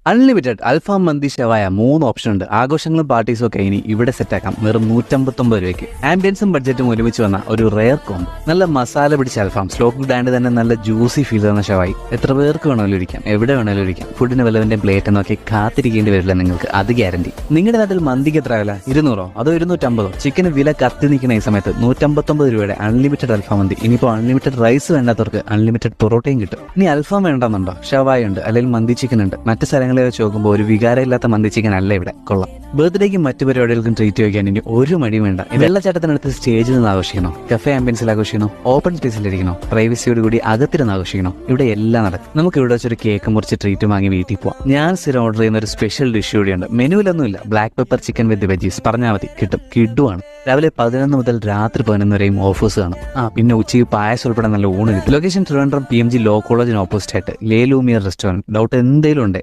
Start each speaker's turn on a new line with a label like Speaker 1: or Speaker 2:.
Speaker 1: Unlimited അൽഫാം മന്തി ഷവായ 3 option ഉണ്ട്. ആഘോഷങ്ങളും പാർട്ടീസും ഒക്കെ ഇനി ഇവിടെ സെറ്റാക്കാം വെറും 159 രൂപയ്ക്ക്. ആംബിയൻസും ബഡ്ജറ്റും ഒരുമിച്ച് വന്ന ഒരു റെയർ കോംബോ. നല്ല മസാല പിടിച്ച അൽഫാം, സ്ലോ കുക്ക്ഡ് ആൻഡ് തന്നെ നല്ല ജ്യൂസി ഫീൽ തന്ന ഷവായി. എത്ര പേർക്ക് വേണമെങ്കിലും ഇരിക്കാം, എവിടെ വേണമെങ്കിലും ഇരിക്കാം. ഫുഡിന് വല്ലവന്റെ പ്ലേറ്റ് നോക്കി കാത്തിരിക്കേണ്ടി വരില്ല നിങ്ങൾക്ക്, അത് ഗ്യാരണ്ടി. നിങ്ങളുടെ നാട്ടിൽ മന്തിക്ക് എത്ര വില? 200 അതോ 250? ചിക്കന് വില കത്തി നിൽക്കുന്ന ഈ സമയത്ത് 159 രൂപയുടെ അൺലിമിറ്റഡ് അൽഫാം മന്തി. ഇനിയിപ്പോൾ അൺലിമിറ്റഡ് റൈസ് വേണ്ടാത്തവർക്ക് അൺലിമിറ്റഡ് പൊറോട്ടയും കിട്ടും. ഇനി അൽഫാം വേണ്ടെന്നുണ്ടോ? ഷവായ ഉണ്ട്, അല്ലെങ്കിൽ മന്തി ചിക്കൻ ഉണ്ട്. മറ്റ് സ്ഥലങ്ങളിൽ വെച്ച് നോക്കുമ്പോൾ ഒരു വികാരമില്ലാത്ത മന്തി ചിക്കൻ അല്ല ഇവിടെ. കൊള്ളാം. ബർത്ത്ഡേക്കും മറ്റു പരിപാടികൾക്കും ട്രീറ്റ് വയ്ക്കാൻ ഇനി ഒരു മടിയും വേണ്ട. വെള്ളച്ചാട്ടത്തിനടുത്ത് സ്റ്റേജിൽ നിന്ന് ആഘോഷിക്കണോ, കഫേ ആംബിയൻസിൽ ആഘോഷിക്കണോ, ഓപ്പൺ സ്പേസിലിരിക്കണോ, പ്രൈവസിയോട് കൂടി അകത്തിരുന്ന് ആഘോഷിക്കണോ, ഇവിടെ എല്ലാം നടക്കും. നമുക്ക് ഇവിടെ വെച്ചൊരു കേക്ക് മുറിച്ച് ട്രീറ്റ് വാങ്ങി വീട്ടിൽ പോവാം. ഞാൻ സ്ഥിരം ഓർഡർ ചെയ്യുന്ന ഒരു സ്പെഷ്യൽ ഡിഷ് കൂടിയുണ്ട്. മെനുവിലൊന്നുമില്ല, black pepper chicken with veggies. പറഞ്ഞാൽ മതി, കിട്ടും. കിഡുവാണ്. രാവിലെ 11 മുതൽ രാത്രി 11 വരെയും ഓഫേഴ്സ് കാണും. പിന്നെ ഉച്ചയ്ക്ക് പായസം ഉൾപ്പെടെ നല്ല ഊണ് കിട്ടും. ലൊക്കേഷൻ ട്രിവാൻഡ്രം PMG ലോ കോളേജിന് ഓപ്പോസിറ്റ് ആയിട്ട് ലേ ലൂമിയർ റെസ്റ്റോറന്റ്. ഡൗട്ട് എന്തെങ്കിലും ഉണ്ട്